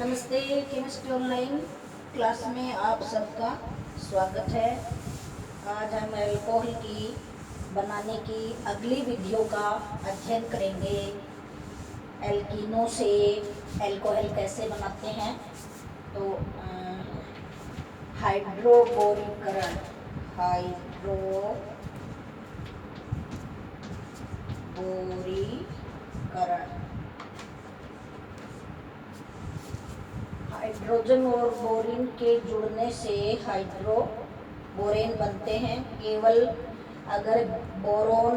नमस्ते। Chemistry online class में आप सबका स्वागत है। आज हम अल्कोहल की बनाने की अगली विधियों का अध्ययन करेंगे। एल्कीनों से अल्कोहल कैसे बनाते हैं। तो हाइड्रोबोरीकरण हाइड्रोजन और बोरिन के जुड़ने से हाइड्रोबोरेन बनते हैं। केवल अगर बोरोन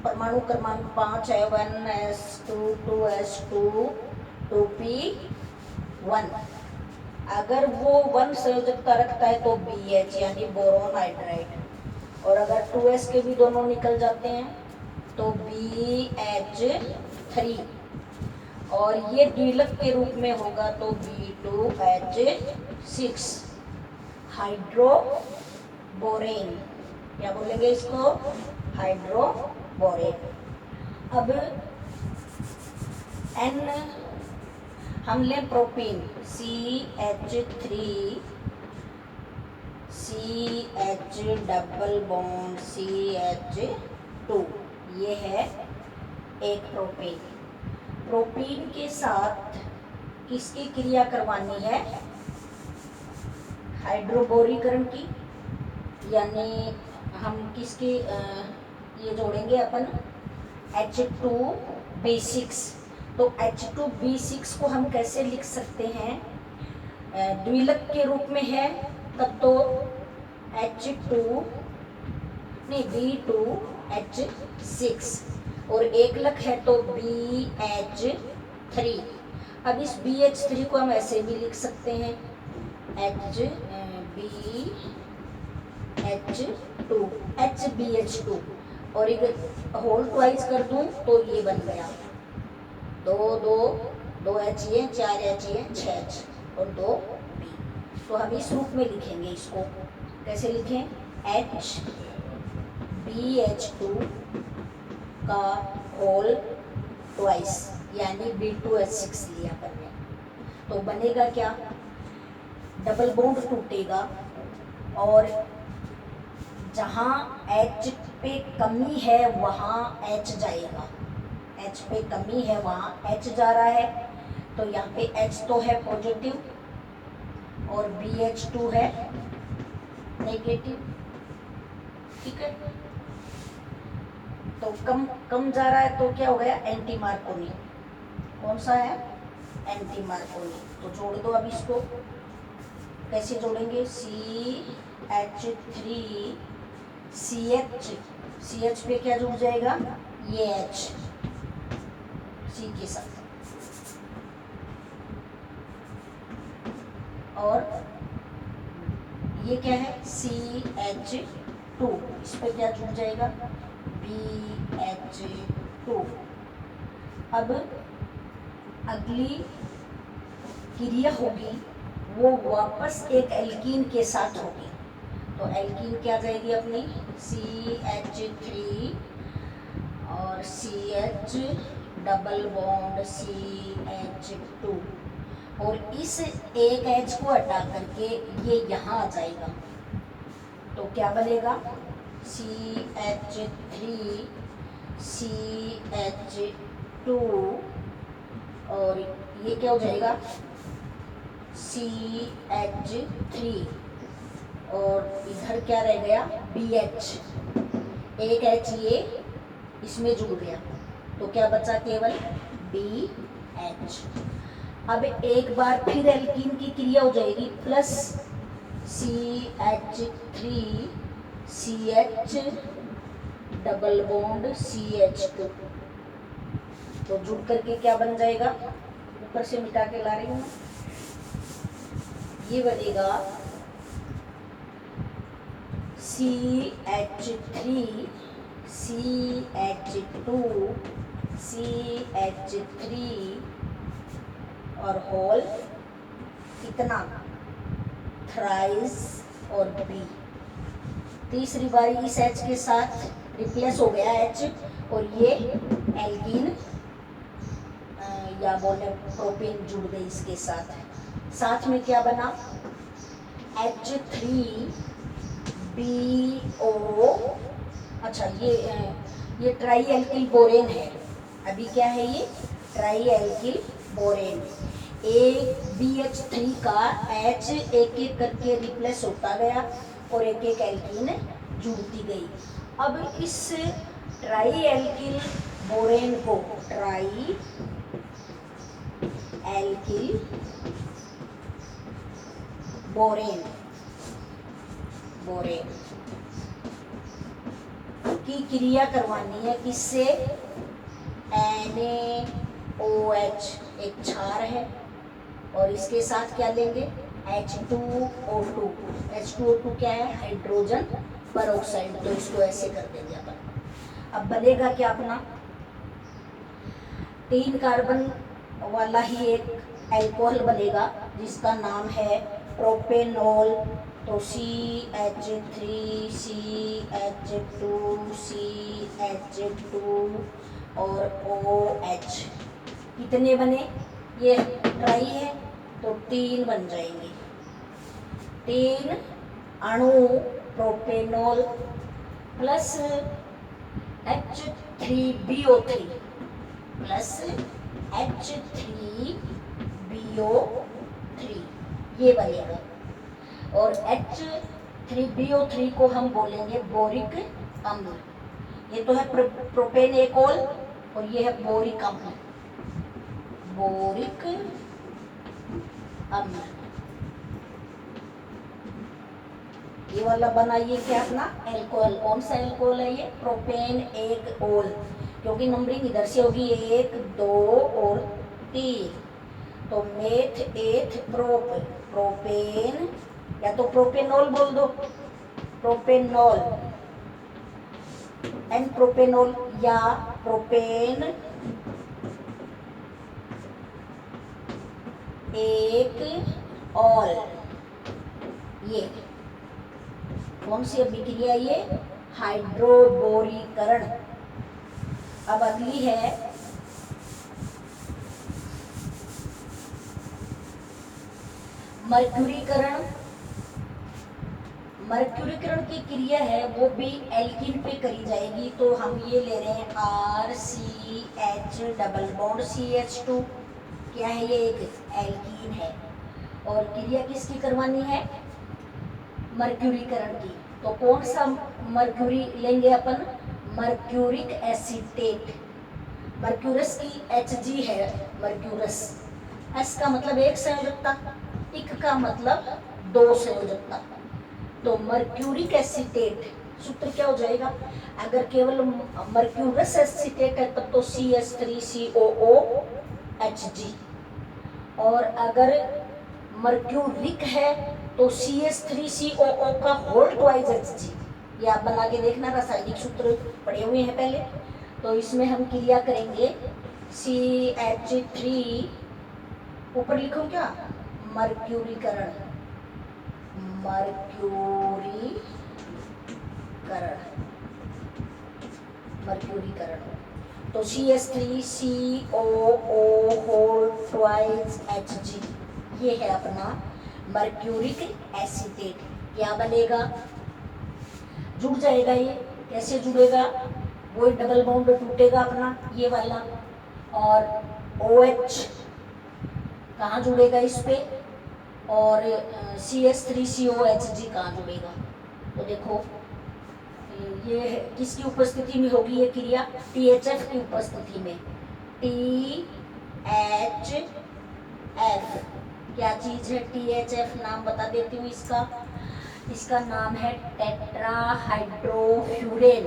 परमाणु क्रमांक 5 है 1s2 2s2 2p1, अगर वो 1 संयोजकता रखता है तो BH यानी बोरोन हाइड्राइड, और अगर 2s के भी दोनों निकल जाते हैं तो BH3, और ये द्विलक के रूप में होगा तो B2H6 हाइड्रोबोरेन। क्या बोलेंगे इसको? हाइड्रोबोरेन। अब N हम लें propene CH3 double bond CH2, ये है एक प्रोपीन। प्रोपीन के साथ किसकी क्रिया करवानी है? हाइड्रोबोरीकरण की, यानी हम किसकी ये जोड़ेंगे अपन H2B6। तो H2B6 को हम कैसे लिख सकते हैं? द्विलक के रूप में है तब तो B2H6, और एकलक है तो BH3। अब इस BH3 को हम ऐसे भी लिख सकते हैं HBH2, और एक होल ट्वाइस कर दूं तो ये बन गया 2 H ये 4 H ये 6 H और 2 B। तो हम इस रूप में लिखेंगे इसको। कैसे लिखें? HBH2 का होल ट्वाइस यानी B2H6 लिया करने, तो बनेगा क्या? डबल बॉन्ड टूटेगा और जहाँ H पे कमी है वहाँ H जाएगा। H पे कमी है वहाँ H जा रहा है, तो यहाँ पे H तो है पॉजिटिव और BH2 है नेगेटिव। ठीक है, तो कम जा रहा है तो क्या हो गया? Anti Markovnikov. कौन सा है? Anti Markovnikov. तो जोड़ दो अब इसको। कैसे जोड़ेंगे? CH3CH पे क्या जुड़ जाएगा? ये H C के साथ, और ये क्या है? CH2, इस पे क्या जुड़ जाएगा? BH2। अब अगली क्रिया होगी वो वापस एक एल्कीन के साथ होगी। तो एल्कीन क्या जाएगी अपनी? CH3 और CH डबल बॉन्ड CH2, और इस एक H को हटा करके ये यहाँ आ जाएगा। तो क्या बनेगा? CH3CH2, और ये क्या हो जाएगा? CH3, और इधर क्या रह गया? BH। एक H ये इसमें जुड़ गया, तो क्या बचा? केवल BH। अब एक बार फिर एल्कीन की क्रिया हो जाएगी plus CH3CH double bond CH2, तो जुड़ करके क्या बन जाएगा? ऊपर से मिटा के ला रही हूँ, ये बनेगा CH3CH2CH3 और होल कितना? थ्राइस और B। तीसरी बारी इस H के साथ रिप्लेस हो गया H, और ये एल्कीन या बोले प्रोपेन जुड़ गई इसके साथ। साथ में क्या बना, H3BO। अच्छा ये ट्राई एल्किल बोरेन है। अभी क्या है ये, ट्राई एल्किल बोरेन। एक BH3 का H एक एक करके रिप्लेस होता गया और एक एक एल्कीन जुड़ती गई। अब इस ट्राई एल्किल बोरेन को ट्राई एल्किल बोरेन की क्रिया करवानी है किससे, NaOH एक क्षार है और इसके साथ क्या लेंगे, H2O2। H2O2 क्या है, हाइड्रोजन परऑक्साइड। तो इसको ऐसे कर देंगे अपन। अब बनेगा क्या अपना, 3 कार्बन वाला ही एक एल्कोहल बनेगा जिसका नाम है प्रोपेनॉल। तो CH3CH2CH2 और OH कितने बने, ये ट्राई है तो 3 बन जाएंगे। 3 अणु propanol plus H3BO3 plus H3BO3 ये बनेगा। और H3BO3 को हम बोलेंगे बोरिक अम्ल। ये तो है प्रोपेन एकोल और ये है बोरिक अम्ल, बोरिक अम्ल। ये वाला बना, ये क्या अपना एल्कोहल। कौन सा एल्कोहल है ये, प्रोपेन एक ओल, क्योंकि नंबरिंग इधर से होगी 1 2 और 3। तो मेथ एथ प्रोपेन, या तो प्रोपेनॉल बोल दो, प्रोपेनॉल एन प्रोपेनॉल, या प्रोपेन एक ऑल। ये कौन सी अभिक्रिया, ये हाइड्रोबोरीकरण। अब अगली है मर्क्यूरीकरण। मर्क्यूरीकरण की क्रिया है वो भी एल्कीन पे करी जाएगी। तो हम ये ले रहे हैं RCH डबल बॉन्ड CH2। क्या है ये, एक एल्कीन है और क्रिया किसकी करवानी है, मर्क्यूरीकरण की। तो कौन सा मर्क्यूरी लेंगे अपन, मर्क्यूरिक एसीटेट। मर्क्यूरस की Hg है मर्क्यूरस। S का मतलब एक संयोजकता, इक का मतलब 2 संयोजकता। तो मर्क्यूरिक एसीटेट सूत्र क्या हो जाएगा, अगर केवल मर्क्यूरस एसीटेट है तब तो CH3COOHg, और अगर मर्क्यूरिक है तो CH3COO का होल ट्वाइस Hg। ये आप बना के देखना, रासायनिक सूत्र पढ़े हुए हैं पहले। तो इसमें हम क्रिया करेंगे CH3, ऊपर लिखूं क्या, मर्क्यूरीकरण, मर्क्यूरीकरण। तो CH3COO होल ट्वाइस Hg, ये है अपना मर्क्यूरिक एसीटेट। क्या बनेगा, जुड़ जाएगा। ये कैसे जुड़ेगा, वो डबल बॉन्ड टूटेगा अपना ये वाला, और OH कहाँ जुड़ेगा इस पे, और CH3COHg कहाँ जुड़ेगा। तो देखो ये किसकी उपस्थिति में होगी ये क्रिया, THF की उपस्थिति में। THF क्या चीज है, THF नाम बता देती हूँ इसका। इसका नाम है टेट्राहाइड्रोफ्यूरेन।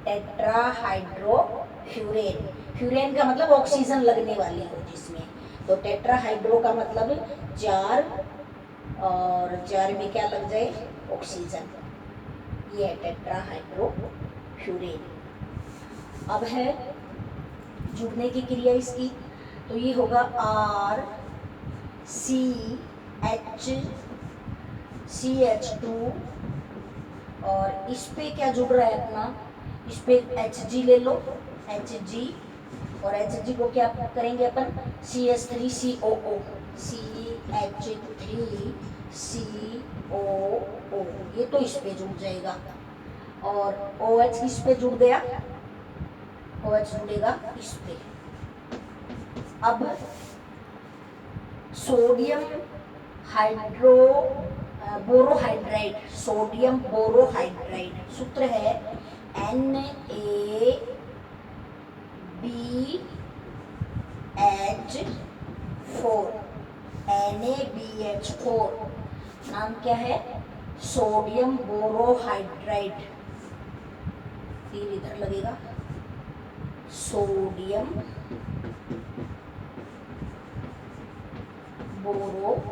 टेट्राहाइड्रोफ्यूरेन, फ्यूरेन का मतलब ऑक्सीजन लगने वाली हो जिसमें। तो टेट्राहाइड्रो का मतलब 4, और 4 में क्या लग जाए, ऑक्सीजन। ये है टेट्राहाइड्रोफ्यूरेन। अब है जुड़ने की क्रिया इसकी। तो ये होगा RCH CH2, और इस पे क्या जुड़ रहा है अपना, इस पे Hg ले लो, Hg और HG को क्या करेंगे अपन, CH3COO, CH3COO, ये तो इस पे जुड़ जाएगा। और OH किस पे जुड़ गया, OH जुड़ेगा इस पे। अब sodium hydro borohydride, sodium borohydride, सूत्र है NaBH4, NaBH4, नाम क्या है, सोडियम बोरोहाइड्राइड, तीर इधर लगेगा, सोडियम बोरोहाइड्राइड,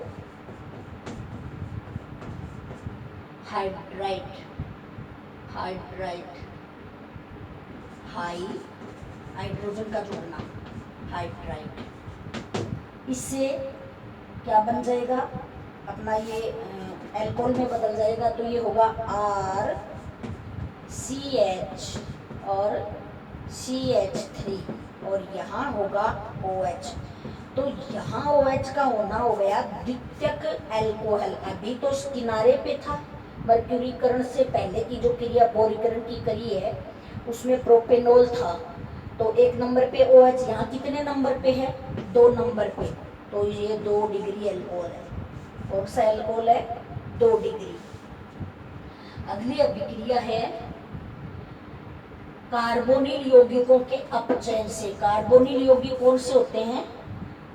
हाई हाइड्रोजन का जोड़ना, हाइड्राइड। इससे क्या बन जाएगा अपना, ये अल्कोहल में बदल जाएगा, तो ये होगा RCH और CH3, और यहाँ होगा OH। तो यहाँ OH का होना हो गया द्वितीयक अल्कोहल। अभी तो किनारे पे था, मर्क्यूरीकरण से पहले की जो क्रिया बोरीकरण की करी है उसमें प्रोपेनॉल था, तो 1 नंबर पे OH, यहाँ कितने नंबर पे है, 2 नंबर पे, तो ये 2 डिग्री अल्कोहल है। कौन सा अल्कोहल है, 2 डिग्री। अगली अभिक्रिया है कार्बोनिल यौगिकों के अपचयन से। कार्बोनिल यौगिक कौन से होते हैं,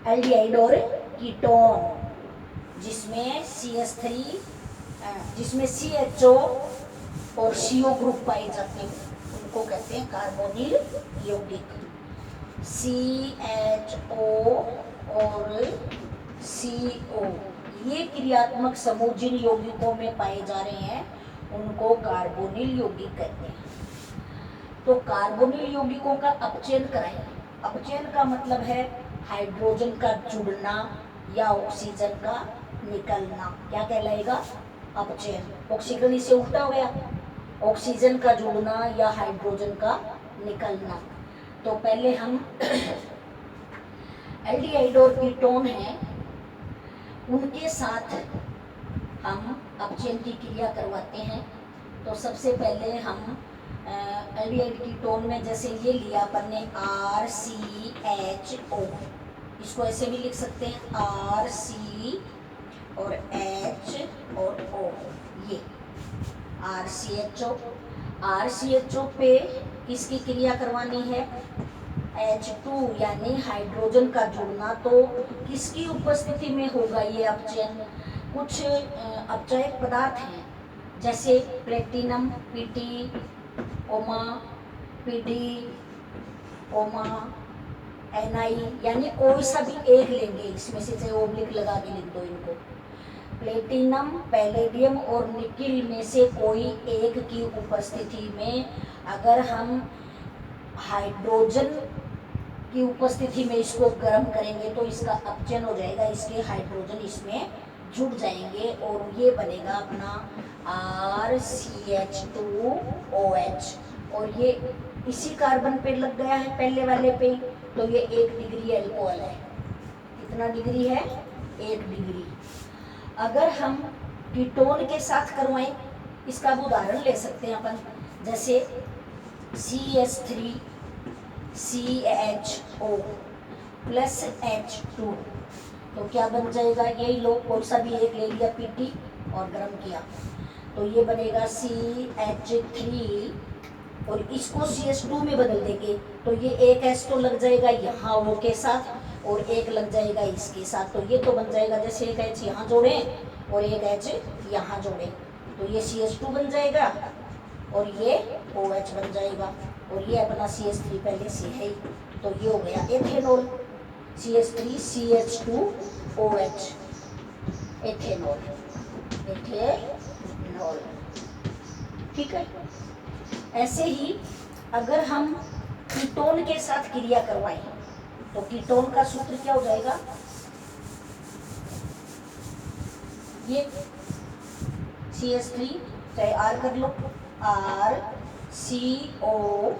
एल्डिहाइड और कीटोन, जिसमें CHO और CO ग्रुप पाए जाते हैं, उनको कहते हैं कार्बोनिल यौगिक। CHO और CO, ये क्रियात्मक समूह जिन यौगिकों में पाए जा रहे हैं उनको कार्बोनिल यौगिक कहते हैं। तो कार्बोनिल यौगिकों का अपचयन कराएं। अपचयन का मतलब है हाइड्रोजन का जुड़ना या ऑक्सीजन का निकलना, क्या कहलाएगा, अपचयन। ऑक्सीजन इससे उल्टा हो गया, ऑक्सीजन का जुड़ना या हाइड्रोजन का निकलना। तो पहले हम एल्डिहाइड और कीटोन हैं, उनके साथ हम अपचयन की क्रिया करवाते हैं। तो सबसे पहले हम एल्डिहाइड कीटोन में जैसे ये लिया अपन ने RCHO, इसको ऐसे भी लिख सकते हैं RC और H और O, ये RCHO पे किसकी क्रिया करवानी है, H2 यानी हाइड्रोजन का जुड़ना। तो किसकी उपस्थिति में होगा ये अपचयन, कुछ अपचयक पदार्थ हैं जैसे प्लेटिनम Pt, PD, Ni, यानी कोई सा भी एक लेंगे इसमें से, चाहे ओब्लिक लगा के लिख दो इनको। प्लेटिनम, पैलेडियम और निकिल में से कोई एक की उपस्थिति में अगर हम हाइड्रोजन की उपस्थिति में इसको गर्म करेंगे तो इसका अपचयन हो जाएगा, इसके हाइड्रोजन इसमें जुड़ जाएंगे और ये बनेगा अपना RCH2OH। और ये इसी कार्बन पे लग गया है पहले वाले पे, तो ये 1 डिग्री अल्कोहल है। कितना डिग्री है, 1 डिग्री। अगर हम कीटोन के साथ करवाएं, इसका उदाहरण ले सकते हैं अपन, जैसे CH3CHO प्लस H2, तो क्या बन जाएगा, यही लो कौन सा भी एक ले लिया Pt और गर्म किया, तो ये बनेगा CH3 और इसको CH2 में बदल देंगे, तो ये एक H तो लग जाएगा यहाँ O के साथ और एक लग जाएगा इसके साथ, तो ये तो बन जाएगा जैसे एक H यहाँ जोड़े और एक H यहाँ जोड़े, तो ये CH2 बन जाएगा और ये OH बन जाएगा, और ये अपना CH3 पहले से है, तो ये हो गया एथेनॉल, CH3CH2OH, एथेनॉल, ठीक है। ऐसे ही अगर हम कीटोन के साथ क्रिया करवाएं तो कीटोन का सूत्र क्या हो जाएगा, ये CH3 चाहे R कर लो, RCOR,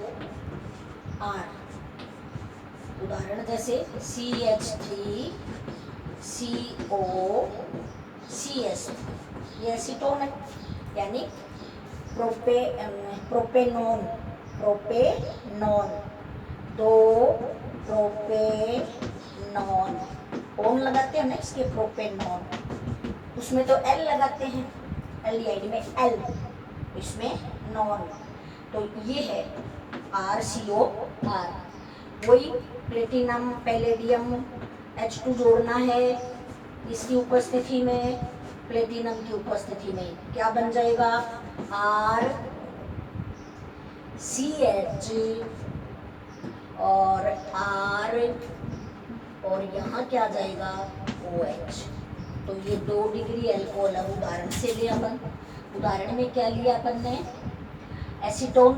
उदाहरण जैसे CH3CO ये एसीटोन है, यानी प्रोपेनॉन दो प्रोपेनॉन, ओन लगाते हैं ना इसके प्रोपेनॉन, उसमें तो एल लगाते हैं, एल्डिहाइड में एल, इसमें नॉन, तो ये है RCOR। वही प्लेटिनम पैलेडियम H2 जोड़ना है इसकी उपस्थिति में, प्लेटिनम की उपस्थिति में, क्या बन जाएगा RCH और R, और यहाँ क्या जाएगा OH। तो ये 2 डिग्री अल्कोहल। अब उदाहरण से ले अपन, उदाहरण में क्या लिया अपन ने, एसीटोन,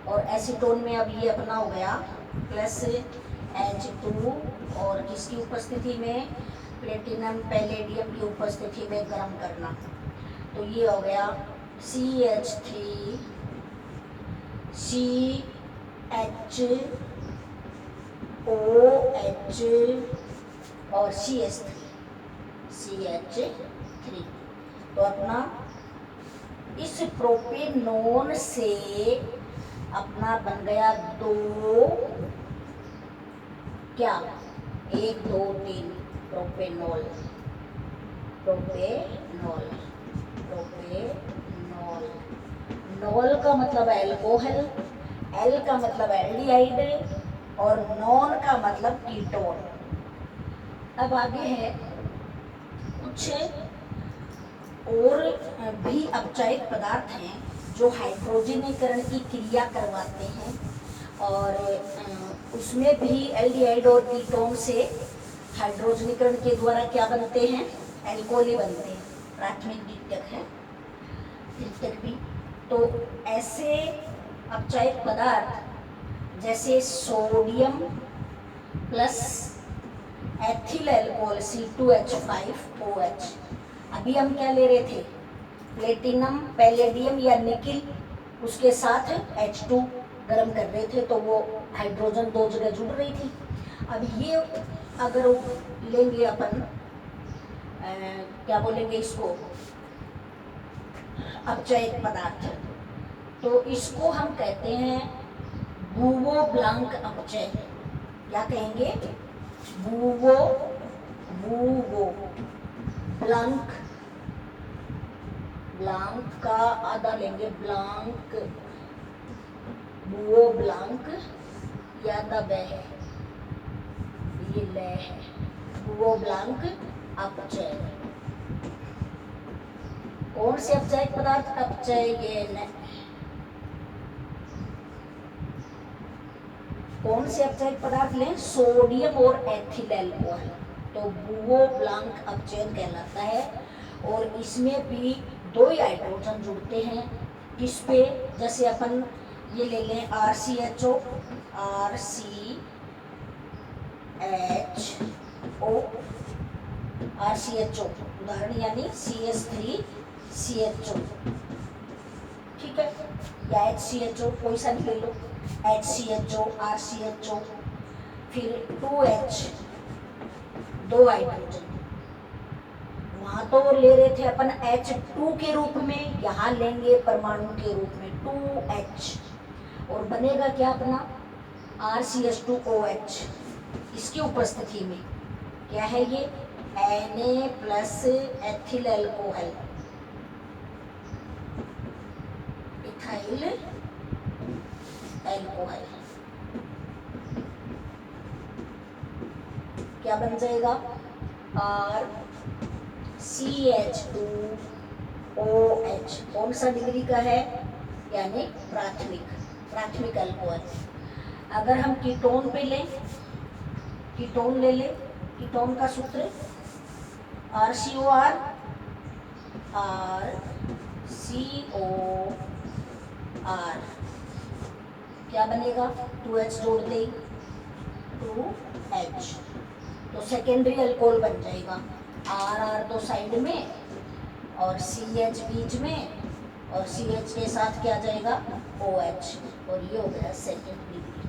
और एसीटोन में अब ये अपना हो गया प्लस H2 और किसकी उपस्थिति में, प्लेटिनम पैलेडियम की उपस्थिति में गर्म करना, तो ये हो गया CH3CHOH और CH3। तो अपना इस प्रोपेनॉन से अपना बन गया 2, क्या 1 2 3 प्रोपेनॉल, नॉल का मतलब एल्कोहल, एल का मतलब एल्डिहाइड, और नॉन का मतलब कीटोन। अब आगे है कुछ और भी अपचायक पदार्थ हैं जो हाइड्रोजनीकरण की क्रिया करवाते हैं, और उसमें भी एल्डिहाइड और कीटोन से हाइड्रोजनीकरण के द्वारा क्या बनते हैं, एल्कोहल बनते हैं, प्राथमिक द्वितीयक है, द्वितीयक भी। तो ऐसे अपचायक पदार्थ जैसे sodium plus ethyl alcohol C2H5OH, अभी हम क्या ले रहे थे, प्लेटिनम पैलेडियम या निकिल, उसके साथ H2 गर्म कर रहे थे, तो वो हाइड्रोजन 2 जगह जुड़ रही थी। अब ये अगर लेंगे अपन, क्या बोलेंगे इसको, अपचायक पदार्थ, तो इसको हम कहते हैं बूवो ब्लांक अपचय। क्या कहेंगे, बूवो ब्लांक, ब्लांक का आधा लेंगे, ब्लांक, बूवो ब्लांक, या दबे है, ये ले है, बूवो ब्लांक अपचय। कौन से अपचायक पदार्थ, अपचय ये कौन से अपचायक पदार्थ लें, सोडियम और एथिल अल्कोहल, तो बूवो ब्लांक अपचयन कहलाता है। और इसमें भी 2 ही हाइड्रोजन जुड़ते हैं, किस पे, जैसे अपन ये ले लें RCHO उदाहरण, यानी CH3CHO, ठीक है, या HCHO कोई सा भी ले लो, HCHO RCHO, फिर 2H 2 हाइड्रोजन, वहां तो ले रहे थे अपन H2 के रूप में, यहाँ लेंगे परमाणु के रूप में 2H, और बनेगा क्या अपना RCH2OH, इसकी उपस्थिति में क्या है ये, Na plus ethyl alcohol, ethyl alcohol, क्या बन जाएगा RCH2OH, कौन सा डिग्री का है, यानी प्राथमिक अल्कोहल। अगर हम कीटोन पे लें, कीटोन ले लें, कीटोन का सूत्र RCOR, क्या बनेगा, 2H जोड़ दें, 2H, तो सेकेंडरी अल्कोहल बन जाएगा, RR तो साइड में और CH बीच में, और CH के साथ क्या जाएगा OH, और ये हो गया सेकेंड डिग्री,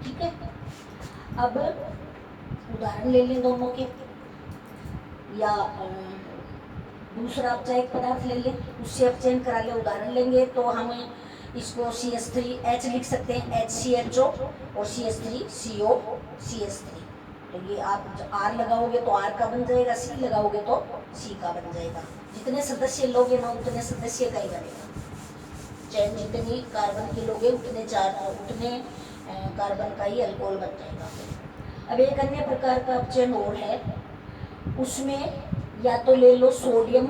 ठीक है। अब उदाहरण ले लें दोनों के, या दूसरा अपचायक पदार्थ ले लें, उससे अपचयन करा लें। उदाहरण लेंगे तो हम इसको CH3H लिख सकते हैं, HCHO, और CH3CO CH3। तो ये आप R लगाओगे तो R का बन जाएगा, C लगाओगे तो C का बन जाएगा। जितने सदस्य लोगे ना उतने सदस्य का ही बनेगा। चैन जितनी कार्बन की लोगे उतने कार्बन का ही अल्कोहल बन जाएगा। अब एक अन्य प्रकार का अपचयन और है, उसमें या तो ले लो सोडियम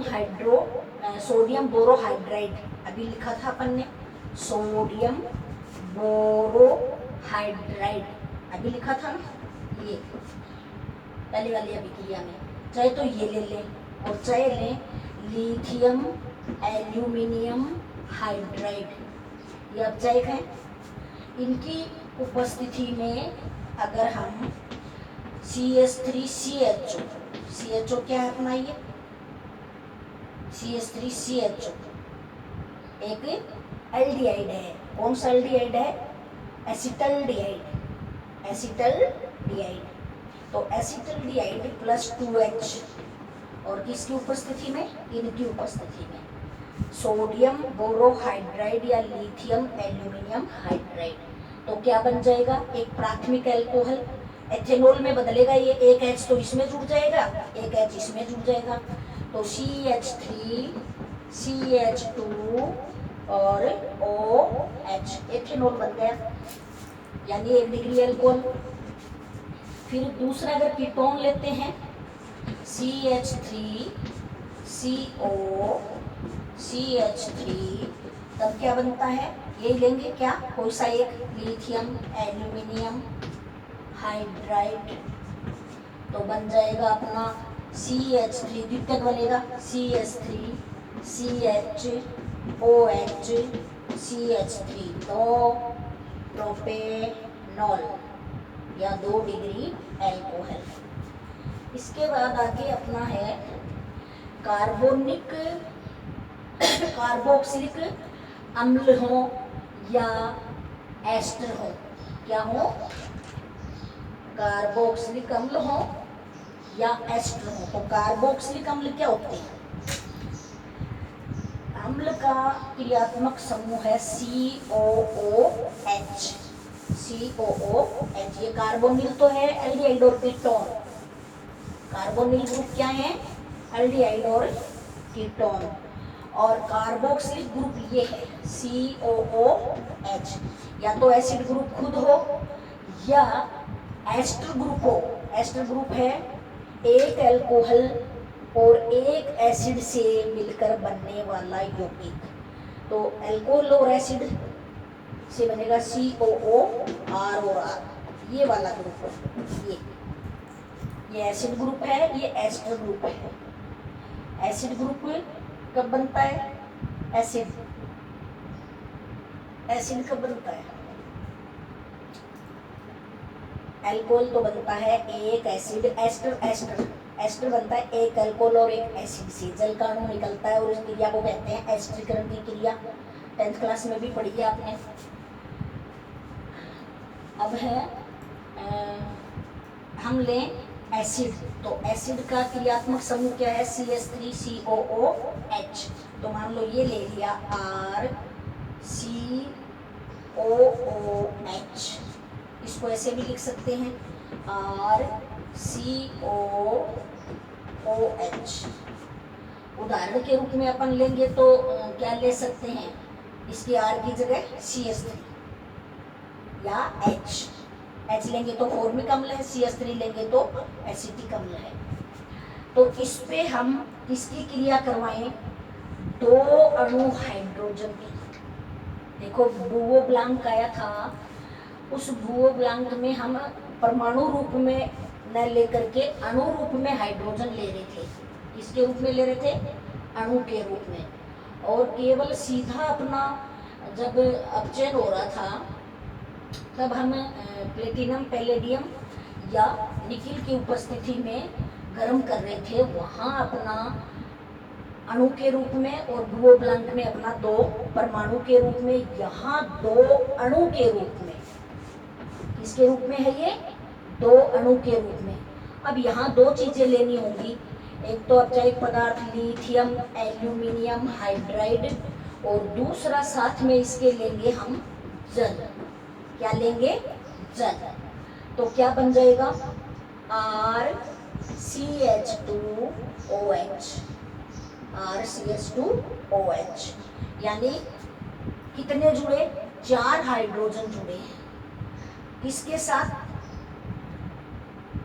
बोरोहाइड्राइड, अभी लिखा था अपन ने सोडियम बोरोहाइड्राइड, अभी लिखा था ना ये पहले वाली अभिक्रिया में। चाहे तो ये ले लें और चाहे लें लिथियम एल्यूमिनियम हाइड्राइड, ये अपचायक है। इनकी उपस्थिति में अगर हम CH3CHO क्या है अपना, ये CH3CHO एक एल्डिहाइड है। कौन सा एल्डिहाइड है? एसिटल्डिहाइड। तो एसिटल्डिहाइड प्लस 2H, और किसकी उपस्थिति में? इनकी उपस्थिति में सोडियम बोरोहाइड्राइड या लिथियम एल्यूमिनियम हाइड्राइड। तो क्या बन जाएगा? एक प्राथमिक अल्कोहल एथेनॉल में बदलेगा। ये एक H तो इसमें जुड़ जाएगा, एक H इसमें जुड़ जाएगा, तो CH3 CH2 और OH एथेनॉल बन गया, यानी 1 डिग्री अल्कोहल। फिर दूसरा अगर कीटोन लेते हैं CH3 CO CH3, तब क्या बनता है? ये लेंगे क्या, कोई सा एक, लिथियम एल्यूमिनियम हाइड्राइड, तो बन जाएगा अपना CH3, द्वितीयक बनेगा CH3 CHOH CH3, तो प्रोपेनॉल या 2 डिग्री अल्कोहल। इसके बाद आगे अपना है कार्बोक्सिलिक अम्ल हो या एस्टर हो। क्या हो? कार्बोक्सिलिक अम्ल हो या एस्टर हो। तो कार्बोक्सिलिक अम्ल क्या होते हैं? अम्ल का क्रियात्मक समूह है COOH। ये कार्बोनिल तो है, एल्डिहाइड और कीटोन। कार्बोनिल ग्रुप क्या है? एल्डिहाइड और कीटोन। और कार्बोक्सिलिक ग्रुप ये है COOH, या तो एसिड ग्रुप खुद हो या एस्टर ग्रुप हो। एस्टर ग्रुप है एक अल्कोहल और एक एसिड से मिलकर बनने वाला यौगिक। तो अल्कोहल और एसिड से बनेगा COOR और R, ये वाला ग्रुप है। ये एसिड ग्रुप है, ये एस्टर ग्रुप है। एसिड ग्रुप कब बनता है? एसिड कब बनता है? अल्कोहल तो बनता है एक एसिड, एस्टर बनता है एक अल्कोहल और एक एसिड से। जल का अणु निकलता है और इस क्रिया को कहते हैं एस्टरीकरण की क्रिया। 10th क्लास में भी पढ़ी है आपने। अब है हम लें एसिड, तो एसिड का क्रियात्मक समूह क्या है? CH3COOH। तो मान लो ये ले लिया RCOOH, इसको ऐसे भी लिख सकते हैं RCOOH। उदाहरण के रूप में अपन लेंगे तो क्या ले सकते हैं? इसकी R की जगह CH3 या H लेंगे तो फॉर्मिक अम्ल है, CH3 लेंगे तो एसिटिक अम्ल है। तो इस पे हम किसकी क्रिया करवाएं? 2 अणु हाइड्रोजन की। देखो बुओ ब्लैंक आया था, उस बुओ ब्लैंक में हम परमाणु रूप में न लेकर के अणु रूप में हाइड्रोजन ले रहे थे। किसके रूप में ले रहे थे? अणु के रूप में। और केवल सीधा अपना जब अपचयन हो रहा था तब हम प्लेटिनम पैलेडियम या निकिल की उपस्थिति में गर्म कर रहे थे, वहाँ अपना अणु के रूप में, और बुओ ब्लैंक में अपना 2 परमाणु के रूप में, यहाँ 2 अणु के रूप में। किसके रूप में है ये? दो अणु के रूप में। अब यहाँ दो चीजें लेनी होंगी, एक तो अपचायक पदार्थ लिथियम एल्यूमिनियम हाइड्राइड, और दूसरा साथ में इसके लेंगे हम जल। क्या लेंगे? जल। तो क्या बन जाएगा? RCH2OH, RCH2OH, यानी कितने जुड़े? 4 हाइड्रोजन जुड़े हैं। किसके साथ?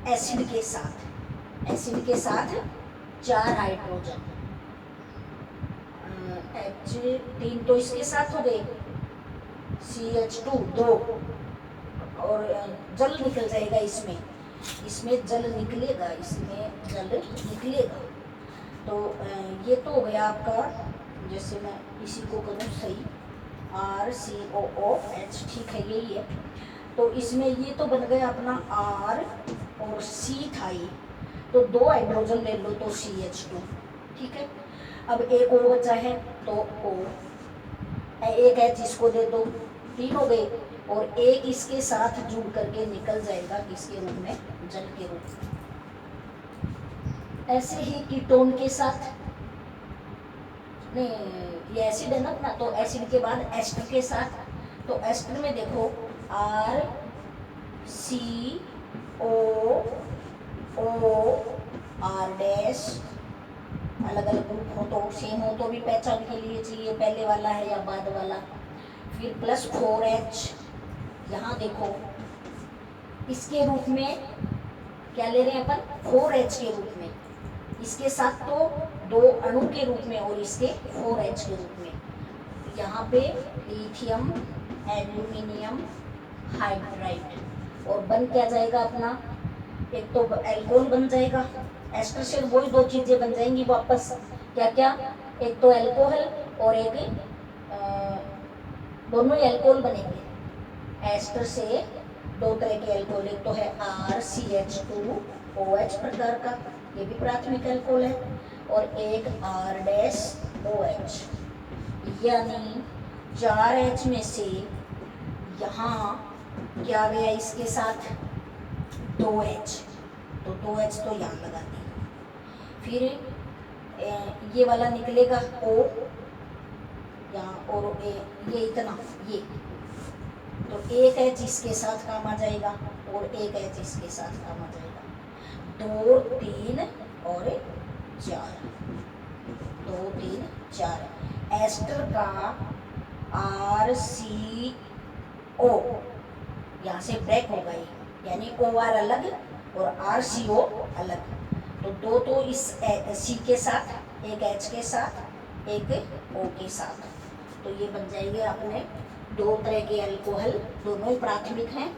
एसिड के साथ। एसिड के साथ 4 हाइड्रोजन। H3 तो इसके साथ हो गए, CH2 2, और जल निकल जाएगा इसमें। इसमें जल निकलेगा, इसमें जल निकलेगा। तो ये तो हो गया आपका, जैसे मैं इसी को करूँ सही, RCOOH, ठीक है, यही है। तो इसमें ये तो बन गया अपना R और C था ये, तो 2 हाइड्रोजन ले लो तो CH2, ठीक है। अब एक और बचा है तो O, एक H इसको दे दो, 3 हो गए, और एक इसके साथ जुड़ करके निकल जाएगा किसके रूप में? जल के रूप में। ऐसे ही कीटोन के साथ, नहीं ये एसिड है ना अपना, तो एसिड के बाद एस्टर के साथ, तो एस्टर में देखो RCOOR', अलग अलग ग्रुप हो तो सेम हो तो भी पहचान के लिए चाहिए पहले वाला है या बाद वाला। फिर +4H, यहाँ देखो इसके रूप में क्या ले रहे हैं अपन? 4H के रूप में। इसके साथ तो 2 अणु के रूप में और इसके 4H के रूप में। यहाँ पे लिथियम एल्यूमिनियम हाइड्राइड, और बन क्या जाएगा अपना? एक तो एल्कोहल बन जाएगा, एस्टर से वही 2 चीजें बन जाएंगी वापस। क्या क्या? एक तो एल्कोहल और एक दोनों ही एल्कोहल बनेंगे। एस्टर से 2 तरह के एल्कोहल, एक तो है RCH2OH प्रकार का, ये भी प्राथमिक एल्कोहल है, और एक R'OH, यानी 4H में से यहाँ क्या गया इसके साथ? 2H, तो 2H तो यहाँ लगा दी। फिर ये वाला निकलेगा O यहाँ, और ये इतना, ये तो एक H इसके साथ काम आ जाएगा और एक H इसके साथ काम आ जाएगा। 2 3 और 4, 2 3 4। एस्टर का RCO यहाँ से ब्रेक हो गई, यानी OR अलग और RCO अलग। तो 2 तो इस C के साथ, एक H के साथ, एक O के साथ। तो ये बन जाएंगे अपने 2 तरह के अल्कोहल, दोनों ही प्राथमिक हैं।